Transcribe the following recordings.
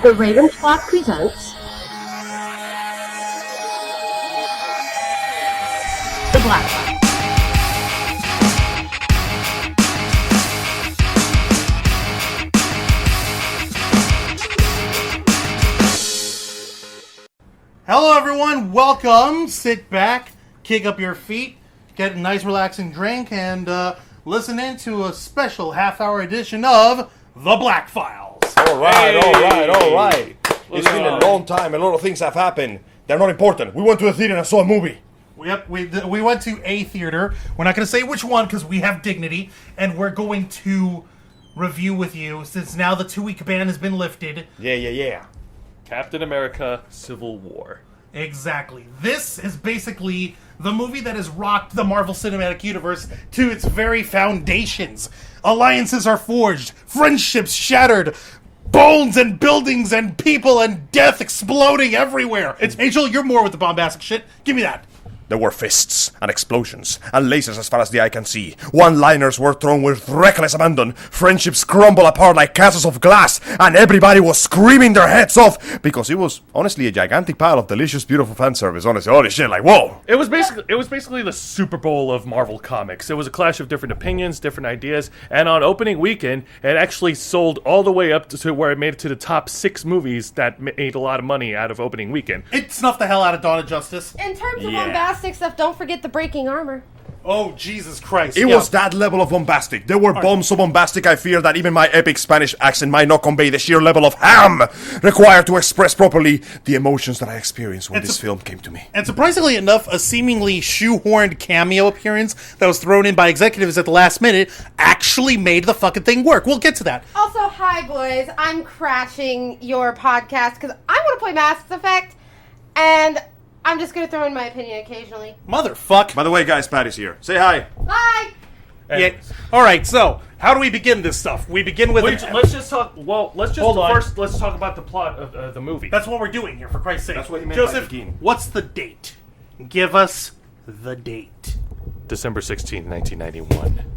The Raven Flock presents The Black Files. Hello everyone, welcome. Sit back, kick up your feet, get a nice relaxing drink, and listen in to a special half-hour edition of The Black Files. All right. It's been a long time. A lot of things have happened. They're not important. We went to the theater and saw a movie. Yep, we went to a theater. We're not going to say which one because we have dignity, and we're going to review with you since now the 2-week ban has been lifted. Yeah. Captain America Civil War. Exactly. This is basically the movie that has rocked the Marvel Cinematic Universe to its very foundations. Alliances are forged, friendships shattered, bones and buildings and people and death exploding everywhere. Angel, you're more with the bombastic shit. Give me that. There were fists and explosions and lasers as far as the eye can see. One-liners were thrown with reckless abandon. Friendships crumble apart like castles of glass, and everybody was screaming their heads off because it was honestly a gigantic pile of delicious, beautiful fan service. Honestly, holy shit! Like whoa! It was basically the Super Bowl of Marvel Comics. It was a clash of different opinions, different ideas, and on opening weekend, it actually sold all the way up to where it made it to the top 6 movies that made a lot of money out of opening weekend. It snuffed the hell out of Dawn of Justice. In terms of bombastic stuff, don't forget the breaking armor. Oh, Jesus Christ. It was that level of bombastic. There were bombs so bombastic I fear that even my epic Spanish accent might not convey the sheer level of ham required to express properly the emotions that I experienced when this film came to me. And surprisingly enough, a seemingly shoehorned cameo appearance that was thrown in by executives at the last minute actually made the fucking thing work. We'll get to that. Also, hi boys, I'm crashing your podcast because I want to play Mass Effect, and I'm just going to throw in my opinion occasionally. Motherfuck. By the way, guys, Patty's here. Say hi. Hi! Yeah. Alright, so, how do we begin this stuff? We begin with... Let's just talk about the plot of the movie. That's what we're doing here, for Christ's sake. That's what he meant by Joseph, begin. what's the date? Give us the date. December 16th, 1991.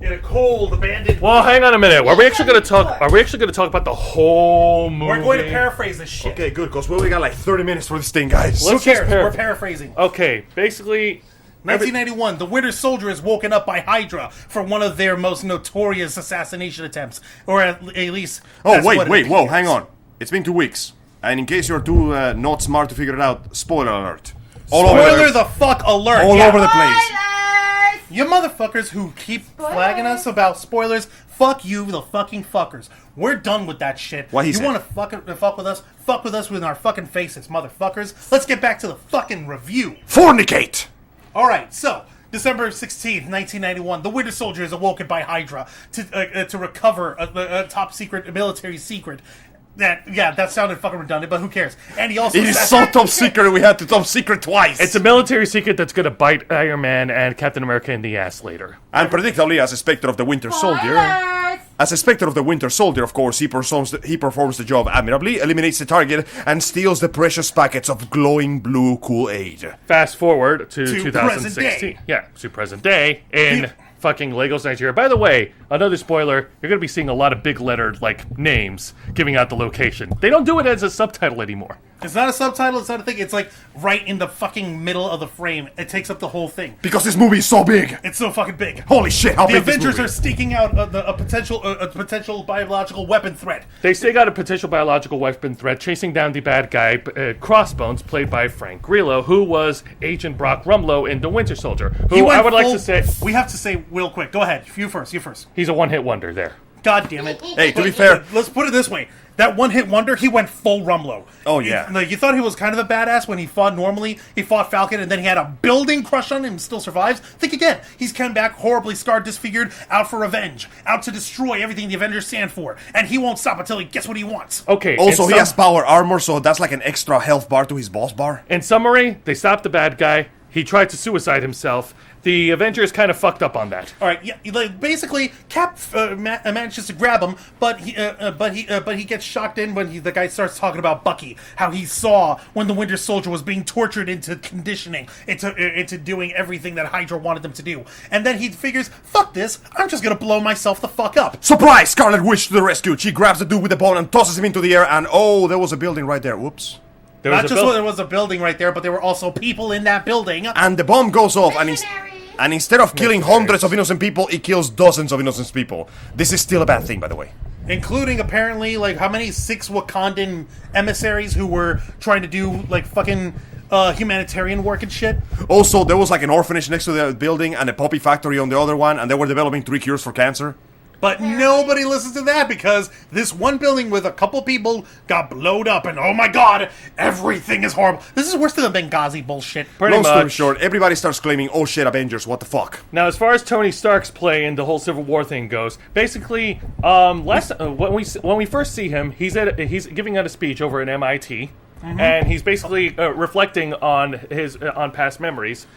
In a cold, abandoned... Well, hang on a minute. Are we actually going to talk about the whole movie? We're going to paraphrase this shit. Okay, good, because we only got like 30 minutes for this thing, guys. Who cares? We're paraphrasing. Okay, basically... 1991, the Winter Soldier is woken up by Hydra for one of their most notorious assassination attempts. Or at least... Oh, whoa, hang on. It's been 2 weeks. And in case you're too not smart to figure it out, spoiler alert. Spoiler the fuck alert. All over the place. You motherfuckers who keep flagging us about spoilers, fuck you, the fucking fuckers. We're done with that shit. What he You said. want to fuck with us? Fuck with us with our fucking faces, motherfuckers. Let's get back to the fucking review. Fornicate! Alright, so, December 16th, 1991, the Winter Soldier is awoken by Hydra to recover a top secret, military secret. That sounded fucking redundant, but who cares? And he also... It is so top secret, we had to top secret twice. It's a military secret that's going to bite Iron Man and Captain America in the ass later. And predictably, as a Spectre of the Winter Soldier... As a Spectre of the Winter Soldier, of course, he performs the job admirably, eliminates the target, and steals the precious packets of glowing blue Kool-Aid. Fast forward to present 2016. day. Yeah, to present day in fucking Lagos, Nigeria. By the way, another spoiler, you're going to be seeing a lot of big lettered, names giving out the location. They don't do it as a subtitle anymore. It's not a subtitle, it's not a thing, it's right in the fucking middle of the frame. It takes up the whole thing. Because this movie is so big! It's so fucking big. Holy shit, how The big this Avengers movie are is. staking out a potential biological weapon threat. They still got a potential biological weapon threat, chasing down the bad guy, Crossbones, played by Frank Grillo, who was Agent Brock Rumlow in The Winter Soldier. Who I would like to say... We have to say real quick. Go ahead. You first. He's a one-hit wonder there. God damn it. Hey, to be fair... Let's put it this way. That one-hit wonder, he went full Rumlow. Oh, yeah. You thought he was kind of a badass when he fought normally. He fought Falcon, and then he had a building crush on him and still survives. Think again. He's come back horribly scarred, disfigured, out for revenge. Out to destroy everything the Avengers stand for. And he won't stop until he gets what he wants. Okay. Also, he has power armor, so that's like an extra health bar to his boss bar. In summary, they stopped the bad guy. he tried to suicide himself. The Avengers kind of fucked up on that. All right, yeah, like basically, Cap manages to grab him, but he gets shocked in when the guy starts talking about Bucky, how he saw when the Winter Soldier was being tortured into conditioning, into doing everything that Hydra wanted them to do, and then he figures, fuck this, I'm just gonna blow myself the fuck up. Surprise! Scarlet Witch to the rescue. She grabs the dude with the bone and tosses him into the air, and oh, there was a building right there. Whoops. Not just there was a building right there, but there were also people in that building. And the bomb goes off, and instead of killing hundreds of innocent people, it kills dozens of innocent people. This is still a bad thing, by the way. Including, apparently, like, how many 6 Wakandan emissaries who were trying to do, like, fucking humanitarian work and shit. Also, there was, like, an orphanage next to the building and a poppy factory on the other one, and they were developing 3 cures for cancer. But nobody listens to that because this one building with a couple people got blowed up, and oh my god, everything is horrible. This is worse than the Benghazi bullshit. Long story short, everybody starts claiming, oh shit, Avengers, what the fuck? Now, as far as Tony Stark's play in the whole Civil War thing goes, basically, when we first see him, he's giving out a speech over at MIT. Mm-hmm. And he's basically reflecting on his past memories,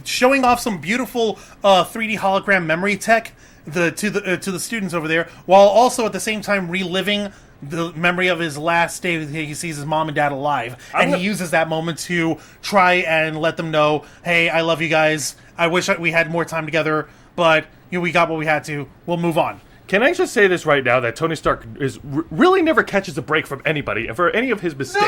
showing off some beautiful 3D hologram memory tech to the students over there, while also at the same time reliving the memory of his last day. He sees his mom and dad alive, and he uses that moment to try and let them know, "Hey, I love you guys. I wish we had more time together, but we got what we had to. We'll move on." Can I just say this right now, that Tony Stark really never catches a break from anybody for any of his mistakes.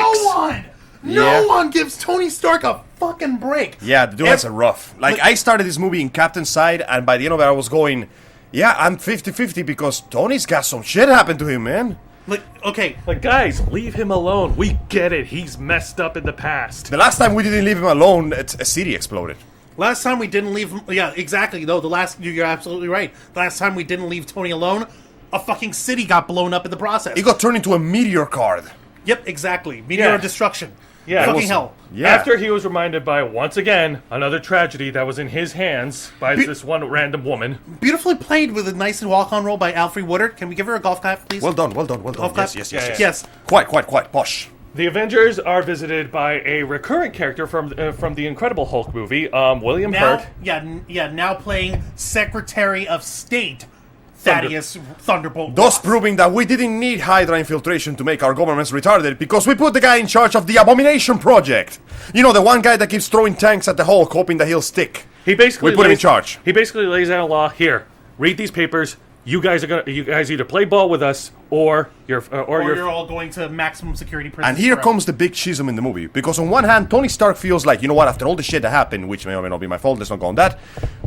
No one gives Tony Stark a fucking break. Yeah, the dude has a rough. Like, I started this movie in Captain's side, and by the end of it I was going, yeah, I'm 50-50 because Tony's got some shit happen to him, man. Like, guys, leave him alone. We get it. He's messed up in the past. The last time we didn't leave him alone, a city exploded. Last time we didn't leave him... Yeah, exactly. No, you're absolutely right. The last time we didn't leave Tony alone, a fucking city got blown up in the process. He got turned into a meteor card. Yep, exactly. Meteor of destruction. Yeah. Fucking hell. Yeah. After he was reminded by, once again, another tragedy that was in his hands by this one random woman. Beautifully played with a nice walk-on roll by Alfred Woodard. Can we give her a golf clap, please? Well done. Golf clap? Yes. Quite. Posh. The Avengers are visited by a recurrent character from the Incredible Hulk movie, William Hurt. Now playing Secretary of State Thaddeus Thunderbolt. Thus proving that we didn't need Hydra infiltration to make our governments retarded, because we put the guy in charge of the Abomination Project. You know, the one guy that keeps throwing tanks at the Hulk, hoping that he'll stick. We put him in charge. He basically lays out a law. Here, read these papers. You guys either play ball with us, or you're all going to maximum security prison. And here comes the big schism in the movie, because on one hand, Tony Stark feels like, you know what, after all the shit that happened, which may or may not be my fault, let's not go on that,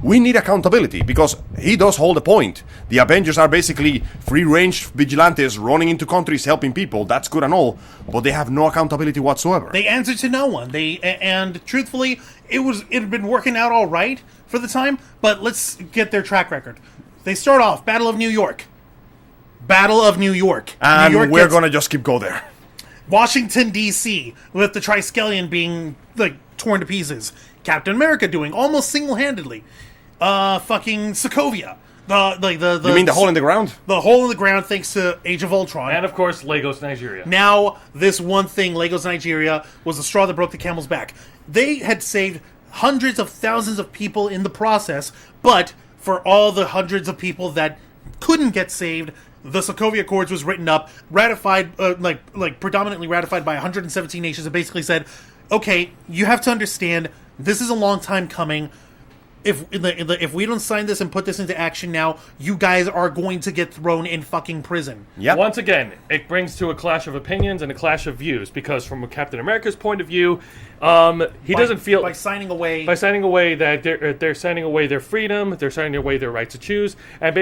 we need accountability, because he does hold a point. The Avengers are basically free-range vigilantes running into countries helping people. That's good and all, but they have no accountability whatsoever. They answer to no one. And truthfully, it had been working out all right for the time, but let's get their track record. They start off, Battle of New York. And New York we're gonna just keep go there. Washington, D.C., with the Triskelion being, like, torn to pieces. Captain America doing almost single-handedly. Fucking Sokovia. You mean the hole in the ground? The hole in the ground thanks to Age of Ultron. And, of course, Lagos, Nigeria. Now, this one thing, Lagos, Nigeria, was the straw that broke the camel's back. They had saved hundreds of thousands of people in the process, but for all the hundreds of people that couldn't get saved, the Sokovia Accords was written up, ratified, predominantly ratified by 117 nations. It basically said, okay, you have to understand, this is a long time coming. If we don't sign this and put this into action now, you guys are going to get thrown in fucking prison. Yep. Once again, it brings to a clash of opinions and a clash of views, because from Captain America's point of view, he doesn't feel by signing away that they're signing away their freedom, they're signing away their right to choose, and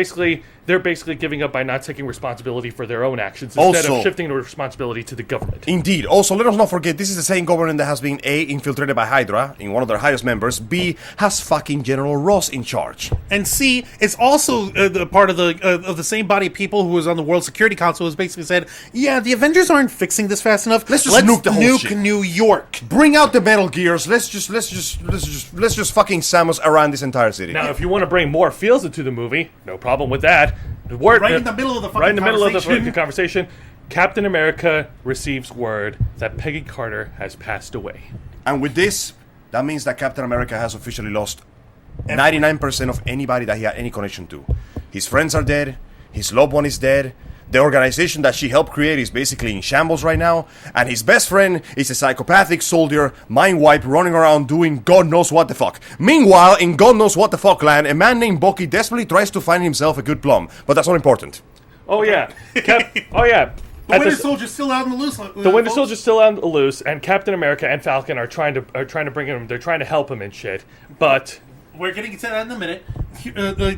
they're basically giving up by not taking responsibility for their own actions instead of shifting the responsibility to the government. Indeed. Also, let us not forget, this is the same government that has been A, infiltrated by Hydra in one of their highest members, B, has fucking General Ross in charge, and C, it's also the part of the same body of people who was on the World Security Council, who has basically said, yeah, the Avengers aren't fixing this fast enough. Let's nuke the whole shit. New York. Bring out the Metal Gears. Let's just fucking Samus around this entire city. Now, if you want to bring more feels into the movie, no problem with that. Right in the middle of the fucking conversation, Captain America receives word that Peggy Carter has passed away. And with this, That means that Captain America has officially lost 99% of anybody that he had any connection to. His friends are dead. His loved one is dead. The organization that she helped create is basically in shambles right now. And his best friend is a psychopathic soldier, mind wiped, running around doing God knows what the fuck. Meanwhile, in God knows what the fuck land, a man named Bucky desperately tries to find himself a good plum. But that's not important. Oh yeah, oh yeah. The Winter Soldier's still out on the loose. The Winter Soldier's still on the loose, and Captain America and Falcon are trying to bring him. They're trying to help him and shit. But we're getting to that in a minute.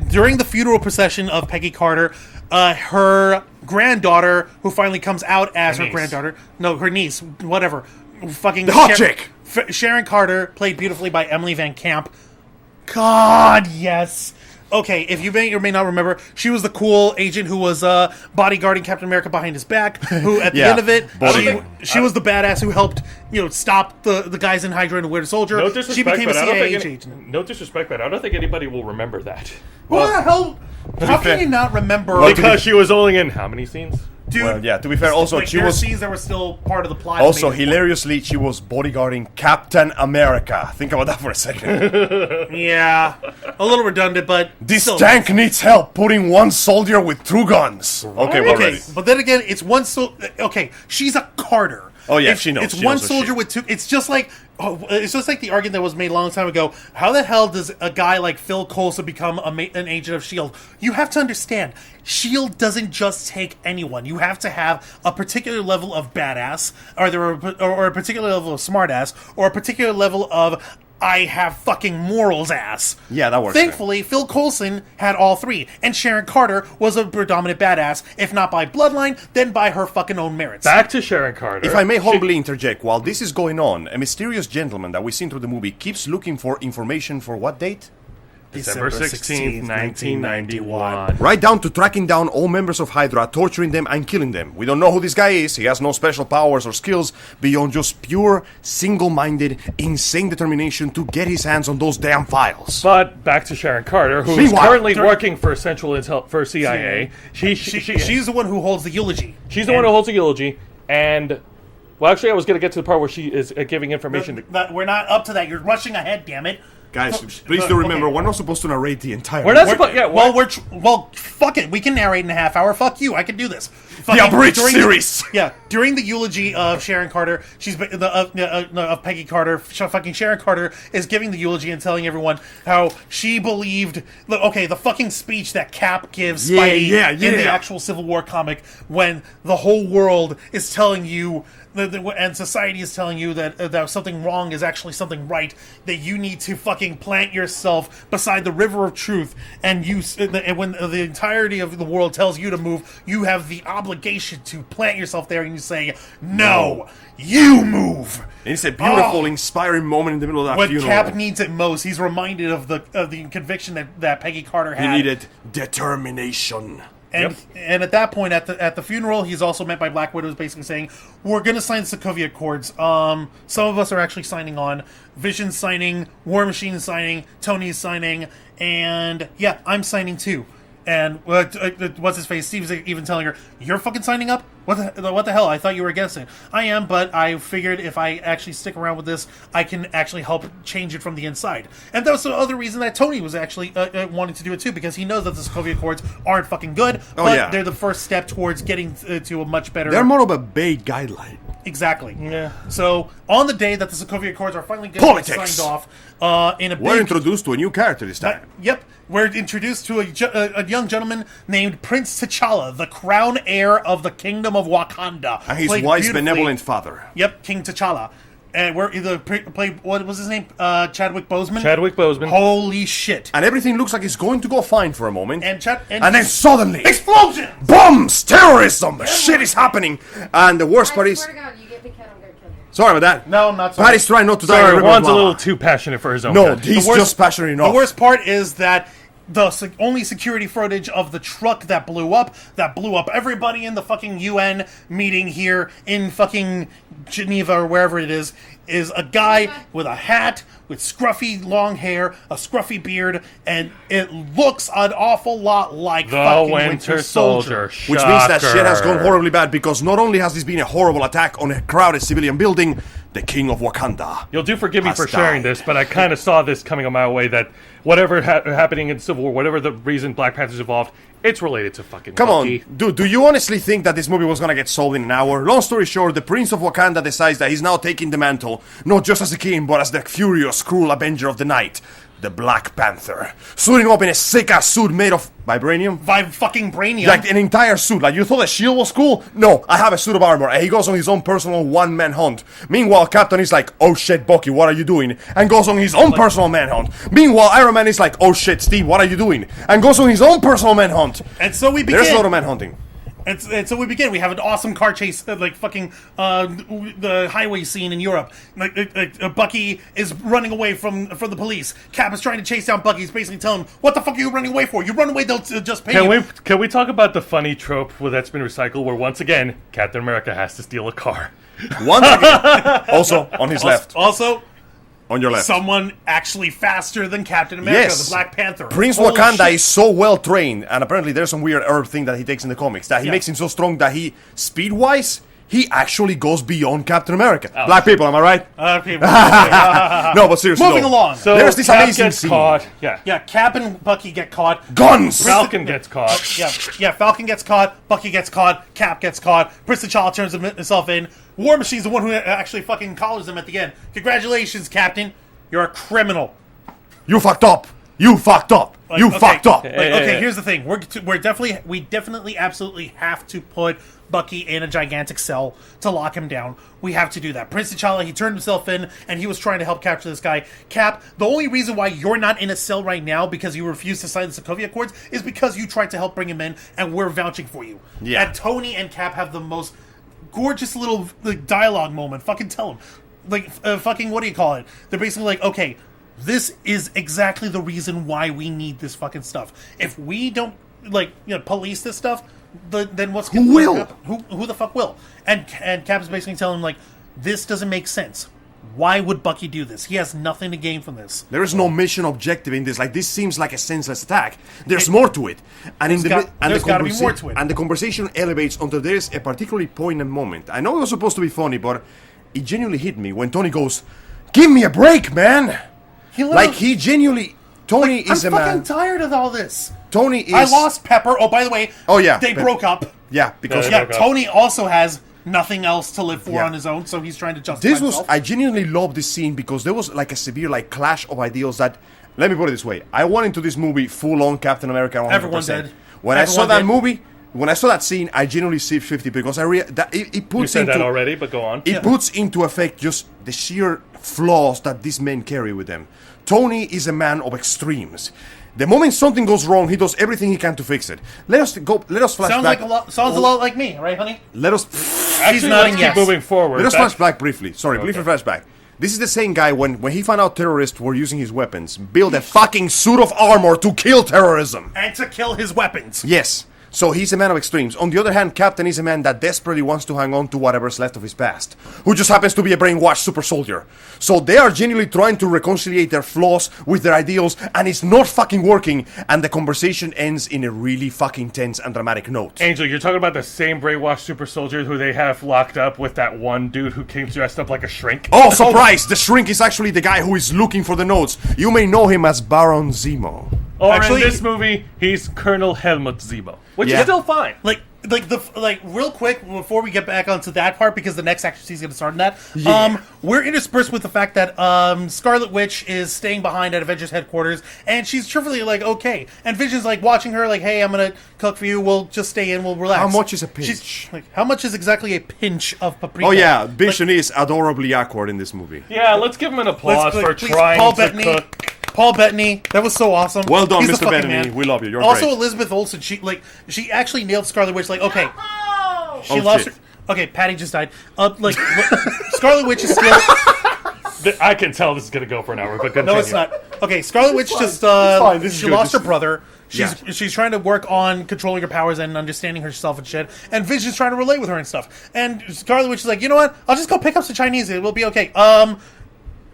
During the funeral procession of Peggy Carter, her granddaughter, who finally comes out as her granddaughter, no, her niece, whatever, fucking the hot chick, Sharon Carter, played beautifully by Emily Van Camp. God, yes. Okay, if you may or may not remember, she was the cool agent who was bodyguarding Captain America behind his back. Who, at the end of it, she was the badass who helped, stop the guys in Hydra and the Winter Soldier. No disrespect, she became a CIA agent. No disrespect, but I don't think anybody will remember that. What the hell? How can you not remember? Because she was only in how many scenes? Dude, well, yeah, to be fair, also she was scenes that were still part of the plot. Also, hilariously, she was bodyguarding Captain America. Think about that for a second. Yeah, a little redundant, but this tank needs help putting one soldier with 2 guns. Okay, but then again, it's one okay, she's a Carter. Oh yeah, she knows. It's she one knows soldier with 2. It's just like the argument that was made a long time ago. How the hell does a guy like Phil Coulson become an agent of S.H.I.E.L.D.? You have to understand, S.H.I.E.L.D. doesn't just take anyone. You have to have a particular level of badass, or a particular level of smartass, or a particular level of I have fucking morals ass. Yeah, that works. Thankfully, Phil Coulson had all 3, and Sharon Carter was a predominant badass, if not by bloodline, then by her fucking own merits. Back to Sharon Carter. If I may humbly interject, while this is going on, a mysterious gentleman that we see through the movie keeps looking for information for what date? December 16th, 1991. Right down to tracking down all members of Hydra, torturing them and killing them. We don't know who this guy is. He has no special powers or skills beyond just pure, single-minded, insane determination to get his hands on those damn files. But back to Sharon Carter, who is currently working for Central Intel for CIA. She's the one who holds the eulogy. She's the one who holds the eulogy, and well, actually, I was going to get to the part where she is giving information. We're not up to that. You're rushing ahead. Damn it. Guys, please do remember, we're not supposed to narrate the entire. We're not supposed. Yeah. Well, fuck it. We can narrate in a half hour. Fuck you. I can do this. The abridged series. During the eulogy of Sharon Carter, of Peggy Carter. Fucking Sharon Carter is giving the eulogy and telling everyone how she believed. The fucking speech that Cap gives Spidey in the actual Civil War comic, when the whole world is telling you. And society is telling you that something wrong is actually something right, that you need to fucking plant yourself beside the river of truth, and when the entirety of the world tells you to move, you have the obligation to plant yourself there, and you say, no, you move. And it's a beautiful, inspiring moment in the middle of that funeral. When Cap needs it most, he's reminded of the conviction that Peggy Carter had. He needed determination. And at that point, at the funeral, he's also met by Black Widow, basically saying, "We're going to sign the Sokovia Accords. Some of us are actually signing on. Vision's signing, War Machine's signing, Tony's signing, and yeah, I'm signing too." And what's his face? Steve's even telling her, "You're fucking signing up? What the hell? I thought you were against it." I am, but I figured if I actually stick around with this, I can actually help change it from the inside. And that was the other reason that Tony was actually wanting to do it too, because he knows that the Sokovia Accords aren't fucking good, but they're the first step towards getting to a much better. They're more of a vague guideline. Exactly. Yeah. So on the day that the Sokovia Accords are finally going to get signed off, we're introduced to a new character this time. Yep. We're introduced to a young gentleman named Prince T'Challa, the crown heir of the Kingdom of Wakanda. And his wise, benevolent father. Yep, King T'Challa. And we're either played, what was his name? Chadwick Boseman? Chadwick Boseman. Holy shit. And everything looks like it's going to go fine for a moment. And then suddenly... explosions! Bombs! Terrorism! Shit is happening! And the worst part is... I swear to God, you get me cut, I'm gonna kill you. Sorry about that. No, I'm not sorry. Patty's trying not to die. Sorry, Juan's a little too passionate for his own No, good. he's just passionate enough. The worst part is that the only security footage of the truck that blew up everybody in the fucking UN meeting here in fucking Geneva or wherever it is a guy with a hat, with scruffy long hair, a scruffy beard, and it looks an awful lot like the fucking Winter Soldier. Which means that shit has gone horribly bad, because not only has this been a horrible attack on a crowded civilian building, the king of Wakanda. You'll do forgive me has for sharing died. this, but I kind of saw this coming on my way that whatever happening in Civil War, whatever the reason Black Panther's involved, it's related to fucking Come Bucky. on, dude, do you honestly think that this movie was gonna get solved in an hour? Long story short, the Prince of Wakanda decides that he's now taking the mantle, not just as a king, but as the furious, cruel avenger of the night. The Black Panther. Suiting up in a sick-ass suit made of vibranium? Fucking Brainiac. Like an entire suit. Like you thought a shield was cool? No, I have a suit of armor. And he goes on his own personal one-man hunt. Meanwhile, Captain is like, oh shit, Bucky, what are you doing? And goes on his own personal manhunt. Meanwhile, Iron Man is like, oh shit, Steve, what are you doing? And goes on his own personal manhunt. And so we begin. There's a lot of manhunting. And so we begin. We have an awesome car chase, like fucking the highway scene in Europe. Bucky is running away from the police. Cap is trying to chase down Bucky. He's basically telling him, "What the fuck are you running away for? You run away, they'll just pay you." Can we talk about the funny trope that's been recycled, where once again Captain America has to steal a car? Once again. Also, on his left. Also, On your left. someone actually faster than Captain America, Yes. the Black Panther. Prince Holy Wakanda shit. is so well trained, and apparently there's some weird herb thing that he takes in the comics that he makes him so strong that he, speed-wise, he actually goes beyond Captain America. Black people, am I right? People. No, but seriously, Moving though, along. So There's this Cap amazing gets scene. caught. Yeah. Yeah, Cap and Bucky get caught. Guns. Falcon gets caught. Yeah, Falcon gets caught, Bucky gets caught, Cap gets caught, Prince T'Challa turns himself in. War Machine's the one who actually fucking collars him at the end. Congratulations, Captain. You're a criminal. You fucked up. You fucked up. You okay. fucked up. Okay, here's the thing. We definitely absolutely have to put Bucky in a gigantic cell to lock him down. We have to do that. Prince T'Challa, he turned himself in, and he was trying to help capture this guy. Cap, the only reason why you're not in a cell right now because you refused to sign the Sokovia Accords is because you tried to help bring him in, and we're vouching for you. Yeah. And Tony and Cap have the most gorgeous little dialogue moment. Fucking tell him. Fucking, what do you call it? They're basically like, okay, this is exactly the reason why we need this fucking stuff. If we don't, police this stuff, then what's Who will? Who the fuck will? And Cap is basically telling him, like, this doesn't make sense. Why would Bucky do this? He has nothing to gain from this. There is no mission objective in this. Like, this seems like a senseless attack. There's more to it. And there's gotta be more to it. And the conversation elevates until there is a particularly poignant moment. I know it was supposed to be funny, but it genuinely hit me when Tony goes, "Give me a break, man!" He genuinely... Tony is I'm a fucking man... tired of all this. Tony is... I lost Pepper. Oh, by the way, they broke up. Yeah, because... Yeah, Yeah, Tony also has nothing else to live for Yeah. on his own, so he's trying to justify This was... himself. I genuinely love this scene because there was like a severe clash of ideals that... Let me put it this way. I went into this movie full-on Captain America 100%. Everyone did. When I saw Everyone that did. movie... When I saw that scene, I genuinely saved 50 because it puts You said into... that already, but go on. It puts into effect just the sheer flaws that these men carry with them. Tony is a man of extremes. The moment something goes wrong, he does everything he can to fix it. Let us flash Sounds back. Sounds a lot like me, right, honey? Let us Actually, nodding let's yes. keep moving forward. let us Back- flash back briefly. Sorry, briefly flashback. This is the same guy when he found out terrorists were using his weapons, build a fucking suit of armor to kill terrorism. And to kill his weapons. Yes. So he's a man of extremes. On the other hand, Captain is a man that desperately wants to hang on to whatever's left of his past, who just happens to be a brainwashed super soldier. So they are genuinely trying to reconcile their flaws with their ideals, and it's not fucking working, and the conversation ends in a really fucking tense and dramatic note. Angel, you're talking about the same brainwashed super soldier who they have locked up with that one dude who came dressed up like a shrink. Oh, surprise! The shrink is actually the guy who is looking for the notes. You may know him as Baron Zemo. Or Actually- in this movie, he's Colonel Helmut Zemo, which Yeah. is still fine. Real quick before we get back onto that part, because the next action scene is going to start in that. We're interspersed with the fact that Scarlet Witch is staying behind at Avengers headquarters, and she's truthfully like, okay, and Vision's like watching her, like, hey, I'm gonna cook for you. We'll just stay in. We'll relax. How much is a pinch? She's like, how much is exactly a pinch of paprika? Oh yeah, Vision is adorably awkward in this movie. Yeah, let's give him an applause for Please, trying Paul to Bettany. cook. Paul Bettany, that was so awesome. Well done, He's the Mr. fucking Bettany. man. We love you. You're also great. Elizabeth Olsen. She actually nailed Scarlet Witch. Like, okay, she Oh, lost shit. her. Okay, Patty just died. Scarlet Witch is still. I can tell this is going to go for an hour, but continue. No, it's not. Okay, Scarlet Witch just fine. This is she good. lost This her brother. Yeah. She's trying to work on controlling her powers and understanding herself and shit. And Vision's trying to relate with her and stuff. And Scarlet Witch is like, you know what? I'll just go pick up some Chinese. It will be okay.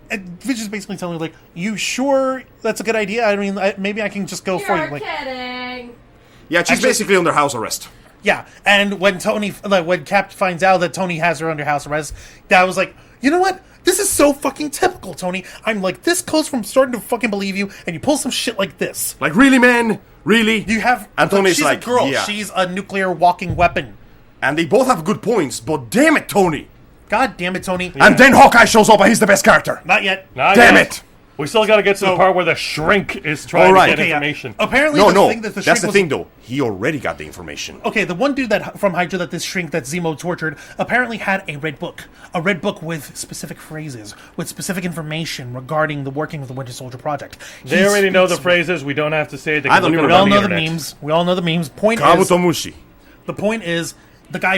And Vision's basically telling her, like, you sure that's a good idea? I mean, maybe I can just go for you. Like, kidding. Yeah, she's Actually- basically under house arrest. Yeah, and when when Cap finds out that Tony has her under house arrest, Dad was like, you know what? This is so fucking typical, Tony. I'm like this close from starting to fucking believe you, and you pull some shit like this. Like, really, man? Really? You have... And Tony's she's like, a girl. yeah. She's a nuclear walking weapon. And they both have good points, but damn it, Tony. God damn it, Tony. And then Hawkeye shows up and he's the best character. Not yet. Damn it. We still got to get to the part where the shrink is trying Alright. to get Okay, yeah. information. Apparently, No, thing that the that's shrink the was- thing, though. He already got the information. Okay, the one dude that from Hydra that this shrink that Zemo tortured apparently had a red book with specific phrases, with specific information regarding the working of the Winter Soldier project. They already know the phrases. We don't have to say it. They I can don't look even it We up all on know the internet. memes. We all know the memes. Kabutomushi. The point is, the guy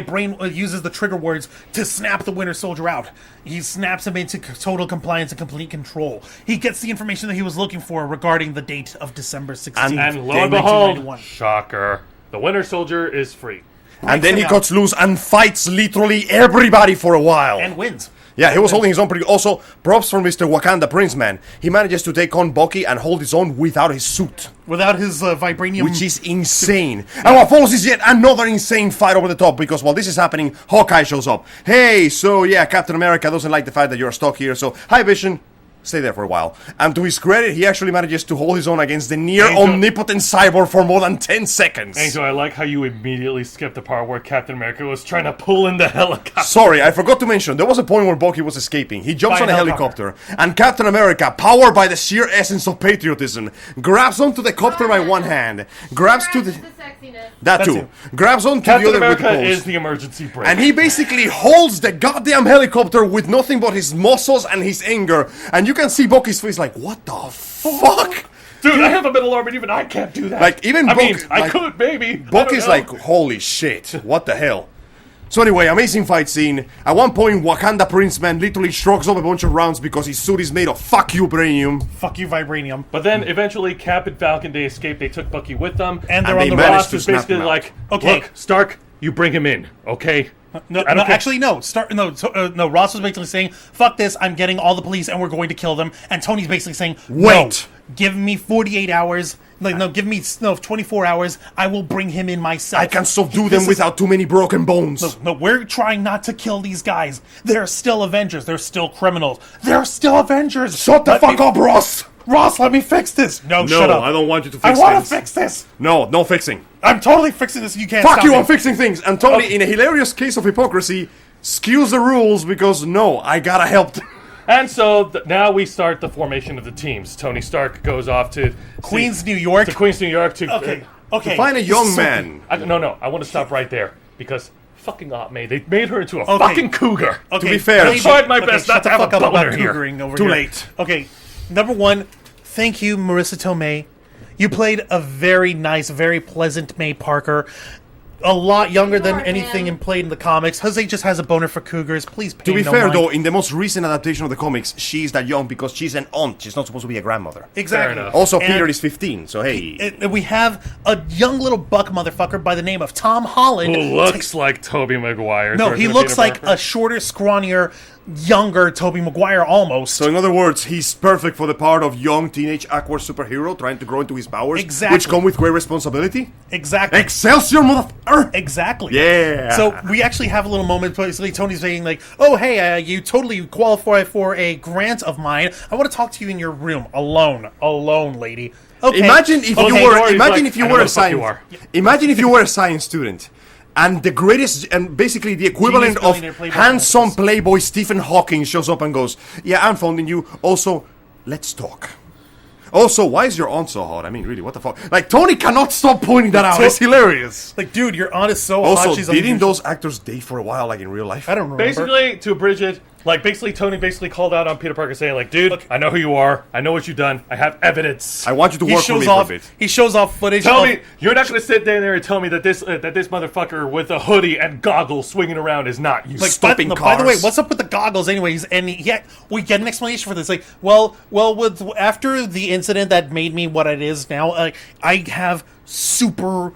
uses the trigger words to snap the Winter Soldier out. He snaps him into total compliance and complete control. He gets the information that he was looking for regarding the date of December 16th. And lo and behold, 1991. shocker, the Winter Soldier is free. And then he him out. cuts loose and fights literally everybody for a while. And wins. Yeah, he was holding his own pretty... Also, props for Mr. Wakanda Prince, man. He manages to take on Bucky and hold his own without his suit. Without his vibranium... Which is insane. And what follows is yet another insane fight over the top, because while this is happening, Hawkeye shows up. Hey, so yeah, Captain America doesn't like the fact that you're stuck here, so hi Vision. Stay there for a while. And to his credit, he actually manages to hold his own against the near-omnipotent cyborg for more than 10 seconds. Angel, I like how you immediately skipped the part where Captain America was trying to pull in the helicopter. Sorry, I forgot to mention, there was a point where Bucky was escaping. He jumps By on a a helicopter, and Captain America, powered by the sheer essence of patriotism, grabs onto the copter by one hand, grabs to the... sexiness. That That's too. it. Grabs onto the Captain other with the America post. is the emergency brake. And he basically holds the goddamn helicopter with nothing but his muscles and his anger. And you can see Bucky's face like, what the fuck? Dude, I have a middle arm and even I can't do that. Like, even I mean, Buck- I like, could, maybe. Bucky's like, holy shit, what the hell? So anyway, amazing fight scene. At one point, Wakanda Prince Man literally shrugs off a bunch of rounds because his suit is made of fuck you, Brainium. Fuck you, vibranium. But then eventually Cap and Falcon, they escape. They took Bucky with them. And they're And on they the managed Ross. to Ross is snap basically him out. like, Okay. look, Stark, you bring him in, okay? No, I don't care. actually, no. No. Ross was basically saying, "Fuck this! I'm getting all the police, and we're going to kill them." And Tony's basically saying, Wait. no, give me 48 hours. Like, no, give me 24 hours. I will bring him in myself. I can subdue This them is- without too many broken bones. No, we're trying not to kill these guys. They're still Avengers. They're still criminals. They're still Avengers. Shut the Let fuck me- up, Ross! Ross, let me fix this. No, shut up. I don't want you to I fix want things. to fix this. No, no fixing. I'm totally fixing this. You can't Fuck stop you, me. I'm fixing things. And Tony, Okay. in a hilarious case of hypocrisy, skews the rules because no, I gotta help. And so now we start the formation of the teams. Tony Stark goes off to Queens, New York. to Queens, New York to Okay. Okay. Find a This young is so- man. no, I want to stop right there because fucking Aunt May, they made her into a Okay. fucking cougar. Okay, To be fair, I tried my best shut not to the have fuck a up about boner here. cougering over Too here. late. Okay, number one, thank you, Marissa Tomei. You played a very nice, very pleasant May Parker. A lot younger than Sure, anything man. in played in the comics. Jose just has a boner for cougars. Please pay To be no fair, mind. though, in the most recent adaptation of the comics, she's that young because she's an aunt. She's not supposed to be a grandmother. Exactly. Fair enough. Also, And- Peter is 15, so hey. and we have a young little buck motherfucker by the name of Tom Holland. Who looks like Tobey Maguire. No, he looks like a shorter, scrawnier, younger Tobey Maguire almost. So in other words, he's perfect for the part of young teenage awkward superhero trying to grow into his powers, Exactly. which come with great responsibility. exactly. Excelsior, motherfucker! Exactly. Yeah. So we actually have a little moment. Basically, Tony's saying like, "Oh, hey, you totally qualify for a grant of mine. I want to talk to you in your room, alone, lady." Okay. Imagine if Okay. you were. Dory's Imagine like, if you "I know were who a the fuck you science. are." Imagine if you were a science student, and the greatest, and basically the equivalent of billionaire playboy handsome models. playboy Stephen Hawking shows up and goes, "Yeah, I'm funding you. Also, let's talk." Also, why is your aunt so hot? I mean, really, what the fuck? Like, Tony cannot stop pointing that out. It's hilarious. Like, dude, your aunt is so Also, hot. She's didn't unusual. those actors date for a while, like in real life? I don't remember. Basically, to Bridget, like basically Tony basically called out on Peter Parker saying like, dude, Look. I know who you are. I know what you've done. I have evidence. I want you to he work for shows me off. for a bit. He shows off footage. Tell of, me, you're not going to sit down there and tell me that this motherfucker with a hoodie and goggles swinging around is not you. Like, stopping by the way, cars. what's up with the goggles, anyways? And yet we get an explanation for this. Like, well, with after the incident that made me what it is now, I have super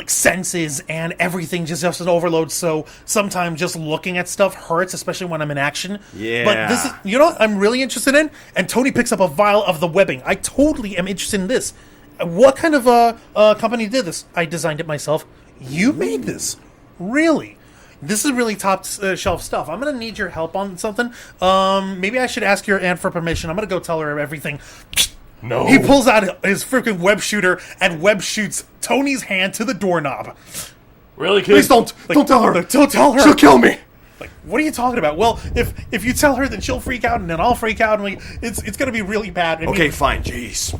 senses and everything just an overload. So sometimes just looking at stuff hurts, especially when I'm in action. Yeah. But this is, you know, what I'm really interested in. And Tony picks up a vial of the webbing. I totally am interested in this. What kind of company did this? I designed it myself. You made this? Really? This is really top shelf stuff. I'm gonna need your help on something. Maybe I should ask your aunt for permission. I'm gonna go tell her everything. No. He pulls out his freaking web shooter and web shoots Tony's hand to the doorknob. Really, kid? Please don't tell her. Don't tell her. She'll kill me. Like, what are you talking about? Well, if you tell her, then she'll freak out, and then I'll freak out, and it's gonna be really bad. I mean, Okay, fine. Jeez.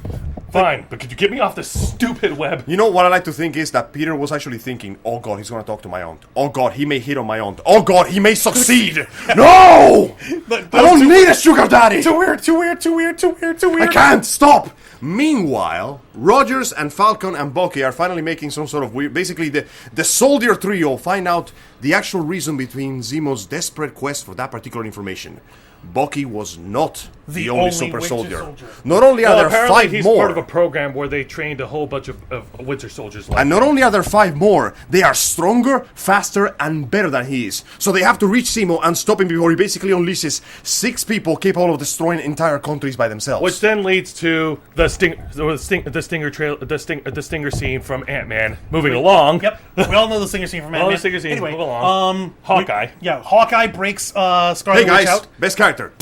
Fine, but could you get me off this stupid web? You know what I like to think is that Peter was actually thinking, oh god, he's gonna talk to my aunt. Oh god, he may hit on my aunt. Oh god, he may succeed. No! I don't need a sugar daddy! Too weird, too weird, too weird, too weird, too weird. I can't stop! Meanwhile, Rogers and Falcon and Bucky are finally making some sort of weird... Basically, the soldier trio find out the actual reason between Zemo's desperate quest for that particular information. Bucky was not the only only super Winter soldier. Soldier. Not only are Well, there apparently 5 he's more... part of a program where they trained a whole bunch of Winter Soldiers. Like And not only are there 5 more, they are stronger, faster, and better than he is. So they have to reach Zemo and stop him before he basically unleashes 6 people capable of destroying entire countries by themselves. which then leads to the stinger scene from Ant-Man. Moving along. Yep, we all know the singer scene from Ant-Man. the singer scene. Anyway, Move along. Hawkeye. Hawkeye breaks Scarlet Hey Witch guys, out. best character.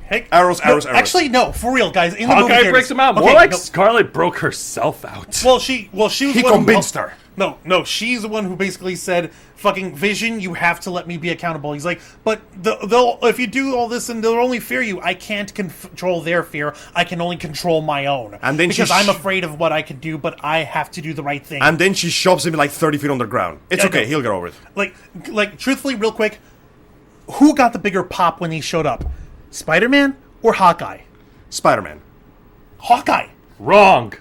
Hey, Arrows. Actually, no, for real, guys. In the movie Hawkeye theaters- breaks him out. More Okay, like no. Scarlet broke herself out. Well, she was. He the one convinced her. No, she's the one who basically said, "Fucking Vision, you have to let me be accountable." He's like, "But they'll if you do all this, and they'll only fear you. I can't control their fear. I can only control my own. And then because she I'm afraid of what I can do, but I have to do the right thing." And then she shoves him like 30 feet underground. It's Yeah, okay, no. he'll get over it. like, truthfully, real quick, who got the bigger pop when he showed up, Spider-Man or Hawkeye? Spider-Man. Hawkeye. Wrong.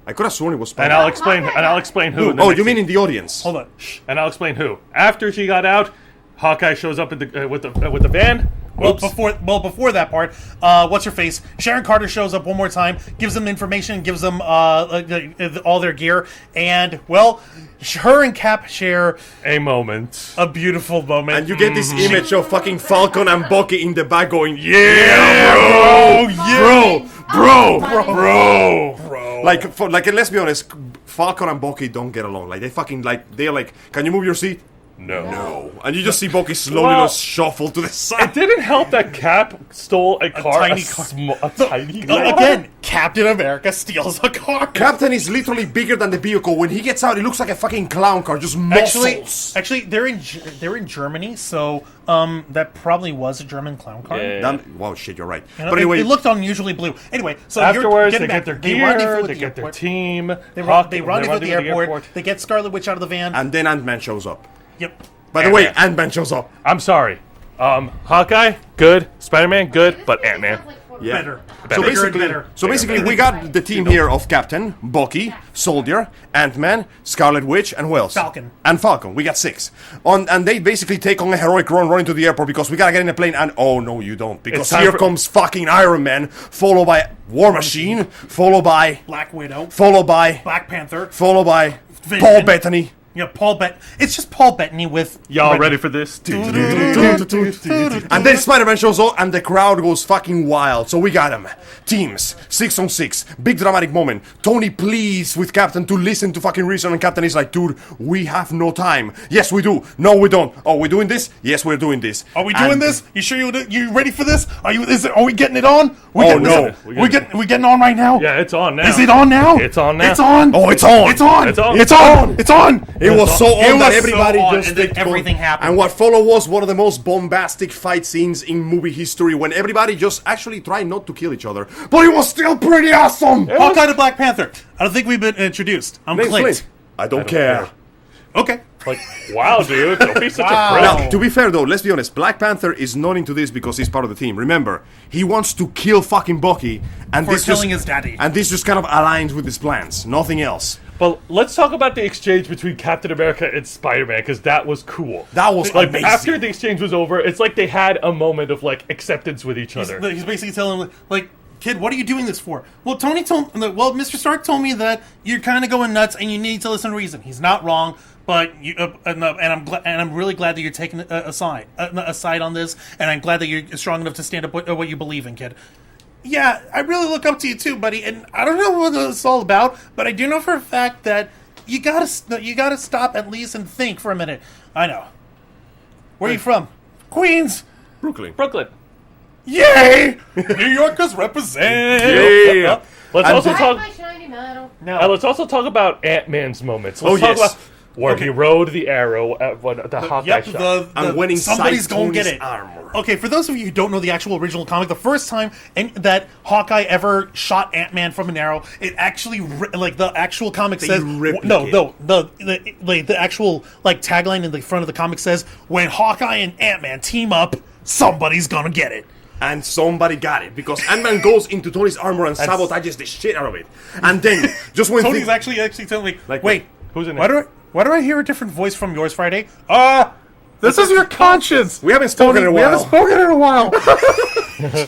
I could have sworn it was And Spider-Man. I'll explain who. in the Oh, next you mean scene. in the audience? Hold on. And I'll explain who. After she got out, Hawkeye shows up with the van. Well, Oops. before that part, what's her face? Sharon Carter shows up one more time, gives them information, gives them all their gear, and well, her and Cap share A moment. a beautiful moment. And you get this image of fucking Falcon and Bucky in the back going, yeah, bro, bro. Like, let's be honest, Falcon and Bucky don't get along. Like, they're like, can you move your seat? No. And you just see Bucky slowly Well, just shuffle to the It side. didn't help that Cap stole a car. tiny car. A tiny car. Again, Captain America steals a car. Captain is literally bigger than the vehicle. When he gets out, it looks like a fucking clown car, just muscles. Actually, they're in Germany, so that probably was a German clown car. Yeah. Wow, shit, you're right. You know, But anyway, it looked unusually blue. Anyway, so Afterwards, you're they getting get their back. gear, rendezvous at they the get their airport. team. They rendezvous at the airport. They get Scarlet Witch out of the van. and then Ant-Man shows up. Yep. By the way, Ant-Man shows up. I'm sorry. Hawkeye, good. Spider-Man, good. But Ant-Man. Yeah. Better. So Bigger and basically, better. basically, we got the team here of Captain, Bucky, Soldier, Ant-Man, Scarlet Witch, and who else? Falcon. And Falcon. We got 6. And they basically take on a heroic run running to the airport because we gotta get in a plane. And oh no, you don't, because It's time here for- comes fucking Iron Man, followed by War Machine, followed by Black Widow. Black Panther. followed by Vision. Paul Bettany. Yeah, It's just Paul Bettany with. Y'all ready for this? And then Spider-Man shows up and the crowd goes fucking wild. So we got him. Teams, 6 on 6. Big dramatic moment. Tony pleads with Captain to listen to fucking reason, and Captain is like, dude, we have no time. Yes, we do. No, we don't. Oh, we're doing this? Yes, we're doing this. Are we doing And- this? You sure you ready for this? Are we getting it on? Oh, no. We getting on right now? Yeah, it's on now. Is it on now? It's on now. It's on. Oh, it's on. It's on. It's on. It's on. It's on. It was so on It that was everybody so on, just and then did everything happened. And what followed was one of the most bombastic fight scenes in movie history when everybody just actually tried not to kill each other. But it was still pretty awesome! Hawkeye to Black Panther. I don't think we've been introduced. I'm Name's Clint. Clint. I don't care. Okay. Like, wow, dude. Don't be such Wow. a prick. Now, to be fair though, let's be honest, Black Panther is not into this because he's part of the team. Remember, he wants to kill fucking Bucky, and For this killing just, his daddy. And this just kind of aligns with his plans. Nothing else. But let's talk about the exchange between Captain America and Spider-Man, because that was cool. That was like amazing. after the exchange was over, it's like they had a moment of like acceptance with each other. He's basically telling him, like, kid, what are you doing this for? Well, Mr. Stark told me that you're kind of going nuts and you need to listen to reason. He's not wrong, but I'm really glad that you're taking a side on this, and I'm glad that you're strong enough to stand up for what you believe in, kid. Yeah, I really look up to you too, buddy, and I don't know what it's all about, but I do know for a fact that you gotta stop at least and think for a minute. I know. Where are you from? Queens. Brooklyn. Yay! New Yorkers represent. Yeah. Let's And- also That's talk. my shiny metal. Let's also talk about Ant-Man's moments. Let's talk yes. about where Okay. he rode the arrow at the Hawkeye Yep, shot. And when inside somebody's gonna get Tony's it. armor. Okay, for those of you who don't know the actual original comic, the first time that Hawkeye ever shot Ant-Man from an arrow, it actually like the actual comic says replicate. the actual like tagline in the front of the comic says when Hawkeye and Ant-Man team up, somebody's gonna get it. And somebody got it because Ant-Man goes into Tony's armor and sabotages the shit out of it. And then just when Tony's actually telling me, Like, wait, who's in why it? why do I hear a different voice from yours Friday? This is your conscience. we haven't spoken in a We while. haven't spoken in a while.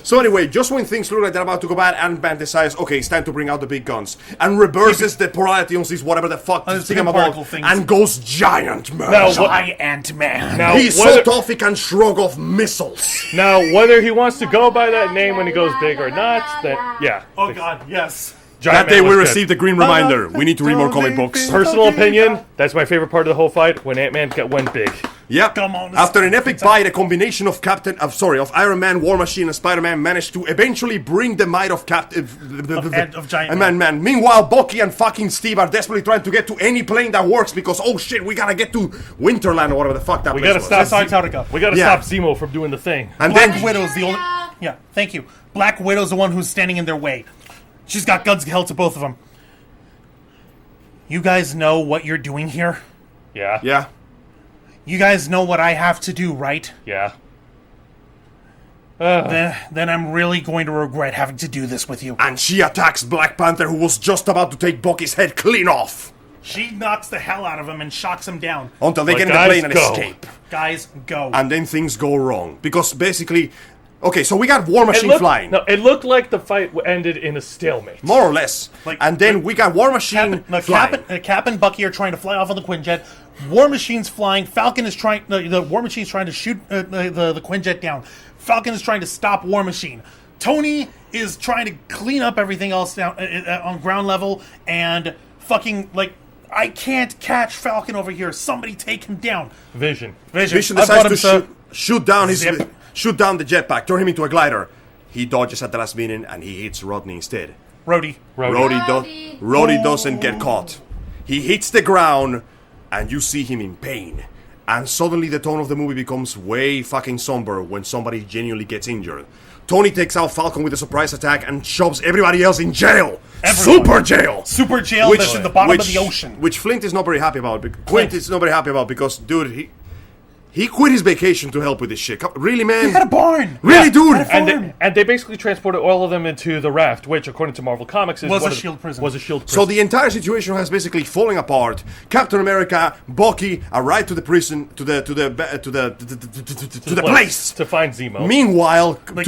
So anyway, just when things look like they're about to go bad, Ant-Man decides, okay, it's time to bring out the big guns, and reverses the polarity on these whatever the fuck these thingamabob, things. and goes giant man. Now, what- Giant man. Now, He's so whether, tough he can shrug off missiles. now, whether he wants to go by that name when he goes big or not, then yeah. Oh God, yes. Giant That day Man we was good. received a green reminder. We need to read more comic books. Personal opinion, that's my favorite part of the whole fight, when Ant-Man went big. Yep. Come on, After an epic fight, a combination of Iron Man, War Machine, and Spider-Man managed to eventually bring the might of of Giant Man. Meanwhile, Bucky and fucking Steve are desperately trying to get to any plane that works because oh shit, we gotta get to Winterland or whatever the fuck that We place gotta was. stop. That's how it's how to go. We gotta Yeah. stop Zemo from doing the thing. And Black then Widow's the only. Yeah, thank you. Black Widow's the one who's standing in their way. She's got guns held to both of them. You guys know what you're doing here? Yeah. yeah, You guys know what I have to do, right? Yeah. Then I'm really going to regret having to do this with you. and she attacks Black Panther, who was just about to take Bucky's head clean off She knocks the hell out of him and shocks him down. until they But get in the guys, plane and go. escape. Guys, go. And then things go wrong because basically, okay, so we got War Machine flying. No, it looked like the fight ended in a stalemate. More or less. Like- and then we got War Machine flying. Cap and Bucky are trying to fly off on the Quinjet. War Machine's flying. Falcon is trying. The War Machine's trying to shoot the Quinjet down. Falcon is trying to stop War Machine. Tony is trying to clean up everything else down on ground level. And fucking like, I can't catch Falcon over here. Somebody take him down. Vision. Vision I've got decides him, to sir. shoot down his Zip. shoot down the jetpack, turn him into a glider. He dodges at the last minute and he hits Rodney instead. Rhodey. Rhodey doesn't get caught. He hits the ground and you see him in pain. And suddenly the tone of the movie becomes way fucking somber when somebody genuinely gets injured. Tony takes out Falcon with a surprise attack and shoves everybody else in jail. Everyone. Super jail. Super jail that's in the bottom of the ocean. Which Flint is not very happy about. Clint is not very happy about because, dude, he quit his vacation to help with this shit. Really, man? He had a barn. Really, dude? And they basically transported all of them into the raft, which, according to Marvel Comics, Was one a of- shield prison. Was a shield So prison. the entire situation has basically falling apart. Captain America, Bucky arrive to the prison, to the place. To find Zemo. Meanwhile, Like-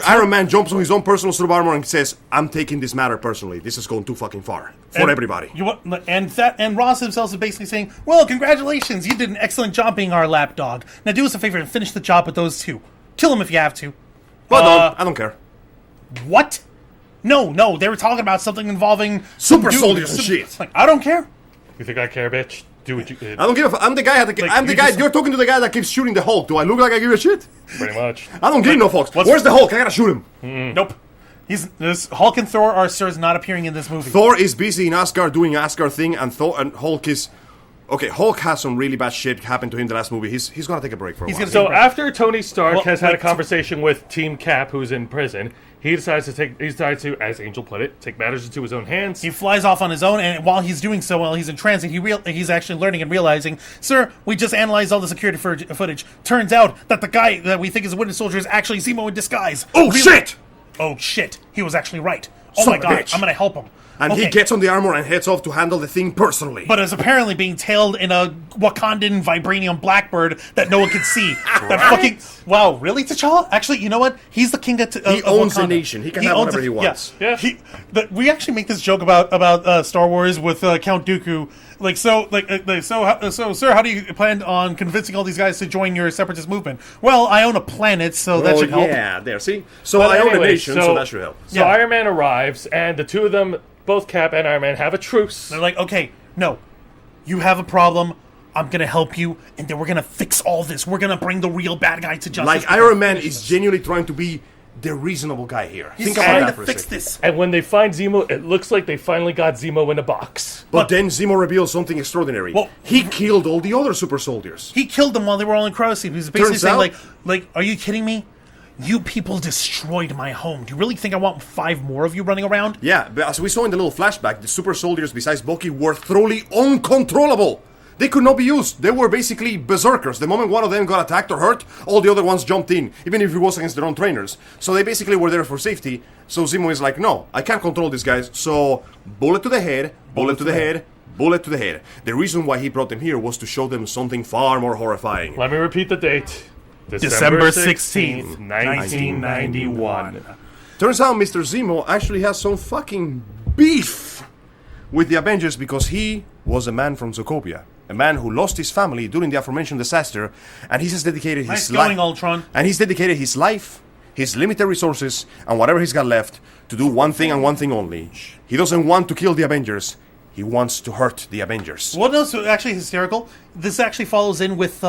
Iron Man jumps on his own personal suit of armor and says, "I'm taking this matter personally. This is going too fucking far for everybody." And Ross himself is basically saying, "Well, congratulations, you did an excellent job being our lapdog. Now do us a favor and finish the job with those two. Kill them if you have to." Well done. I don't care. What? No, they were talking about something involving Super some dude- soldiers and some- shit. Like, I don't care. You think I care, bitch? Do what you did. I don't give a fuck. I'm the guy. I'm the you guy. just- You're talking to the guy that keeps shooting the Hulk. Do I look like I give a shit? Pretty much. I don't give no fucks. what's- Where's the Hulk? I gotta shoot him. Nope. This Hulk and Thor are sirs not appearing in this movie. Thor is busy in Asgard doing Asgard thing, and Hulk is. Okay, Hulk has some really bad shit happen to him in the last movie. He's gonna take a break for a while. gonna So Right. after Tony Stark Well, has had a like, conversation with Team Cap, who's in prison, he decides to, as Angel put it, take matters into his own hands. He flies off on his own, and while he's doing so, while he's in transit, he's actually learning and realizing, "Sir, we just analyzed all the security footage. Turns out that the guy that we think is a Winter Soldier is actually Zemo in disguise." Oh shit! Oh shit! He was actually right. Oh Son my of a god! bitch. I'm gonna help him. And he Okay. gets on the armor and heads off to handle the thing personally. But is apparently being tailed in a Wakandan vibranium blackbird that no one can see. That fucking wow, really, T'Challa? Actually, you know what? He's the king of He owns the Wakanda. nation. He can have whatever he wants. Yeah. We actually make this joke about Star Wars with Count Dooku. Sir, how do you plan on convincing all these guys to join your separatist movement? Well, I own a planet, so that should help. yeah, there. See, so But I own a anyway, nation, so that should help. So Yeah. Iron Man arrives, and the two of them, both Cap and Iron Man, have a truce. They're like, okay, no, you have a problem. I'm gonna help you, and then we're gonna fix all this. We're gonna bring the real bad guy to justice. Like Iron Man is genuinely trying to be the reasonable guy here. He's Think about trying that to for a fix second. this. And when they find Zemo, it looks like they finally got Zemo in a box. But then Zemo reveals something extraordinary. Well, he killed all the other super soldiers. He killed them while they were all in cryosuit. He was basically Turns saying, out- like, are you kidding me? You people destroyed my home. Do you really think I want 5 more of you running around? Yeah, but as we saw in the little flashback, the super soldiers, besides Bucky, were thoroughly uncontrollable. They could not be used. They were basically berserkers. The moment one of them got attacked or hurt, all the other ones jumped in, even if it was against their own trainers. So they basically were there for safety. So Zemo is like, no, I can't control these guys. So bullet to the head, bullet to the head, bullet to the head. The reason why he brought them here was to show them something far more horrifying. Let me repeat the date. December 16th, 1991. Turns out Mr. Zemo actually has some fucking beef with the Avengers because he was a man from Sokovia. A man who lost his family during the aforementioned disaster, and he's dedicated Nice his going, life. Ultron. And he's dedicated his life, his limited resources, and whatever he's got left to do one thing and one thing only. He doesn't want to kill the Avengers. He wants to hurt the Avengers. What else? Actually, hysterical. This actually follows in with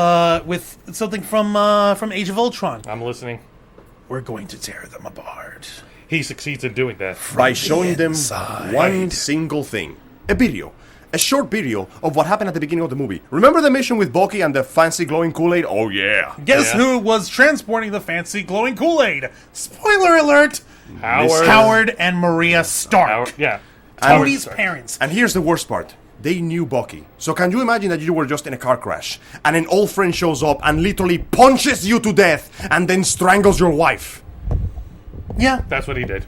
something from Age of Ultron. I'm listening. We're going to tear them apart. He succeeds in doing that. By showing them inside. one single thing. A video. A short video of what happened at the beginning of the movie. Remember the mission with Bucky and the fancy glowing Kool-Aid? Oh yeah. Guess Yeah. who was transporting the fancy glowing Kool-Aid? Spoiler alert! Howard. Howard and Maria Stark. Yeah. Tony's Howard. parents. And here's the worst part. They knew Bucky. So can you imagine that you were just in a car crash and an old friend shows up and literally punches you to death and then strangles your wife? Yeah. That's what he did.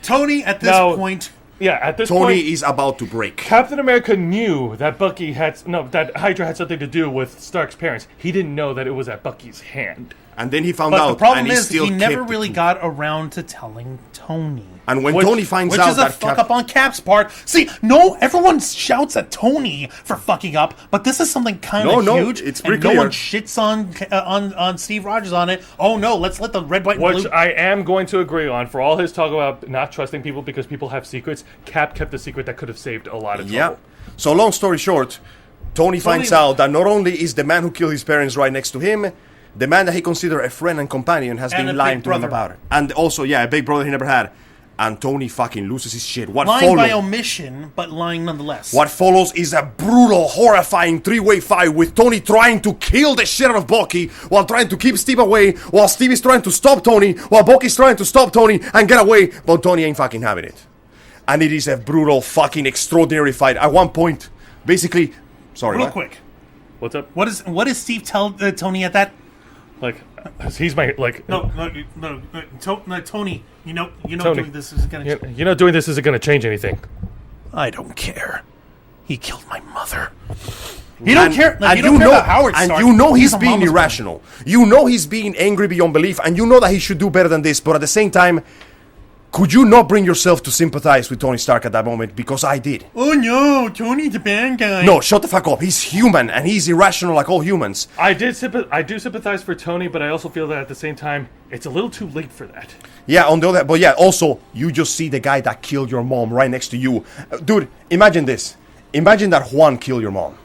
Tony, at this Now- point, Yeah, at this Tony point, is about to break. Captain America knew that that Hydra had something to do with Stark's parents. He didn't know that it was at Bucky's hand. And then he found but out, the problem and he is still he never kept really it. got around to telling Tony. And when Which- Tony finds Which out is a that fuck up on Cap's part. See, no, everyone shouts at Tony for fucking up, but this is something kind of No, huge. it's and pretty no clear. one shits on Steve Rogers on it. Oh no, let's let the red, white, and Which blue. I am going to agree on. For all his talk about not trusting people because people have secrets, Cap kept a secret that could have saved a lot of Yeah. trouble. So long story short, Tony finds out that not only is the man who killed his parents right next to him, the man that he considered a friend and companion has And a been big lying to him brother. about it. And also, yeah, a big brother he never had. And Tony fucking loses his shit. What lying by follows? omission, but lying nonetheless. What follows is a brutal, horrifying three-way fight with Tony trying to kill the shit out of Bucky while trying to keep Steve away, while Steve is trying to stop Tony, while Bucky's trying to stop Tony and get away, but Tony ain't fucking having it. And it is a brutal, fucking extraordinary fight. At one point, basically, sorry, Real what? quick, What's up? what does Steve tell Tony at that? Like, he's my like. No, Tony. You know, Tony, doing this is gonna. you know, doing this isn't going to change anything. I don't care. He killed my mother. You don't care. Like, And you don't care know, about Howard and Stark. you know he's a being mama's boy. irrational. You know he's being angry beyond belief, and you know that he should do better than this. But at the same time, could you not bring yourself to sympathize with Tony Stark at that moment? Because I did. Oh no, Tony's a bad guy. No, shut the fuck up. He's human, and he's irrational like all humans. I do sympathize for Tony, but I also feel that at the same time, it's a little too late for that. Yeah, on the other, but yeah, also you just see the guy that killed your mom right next to you, dude. Imagine this. Imagine that Juan killed your mom,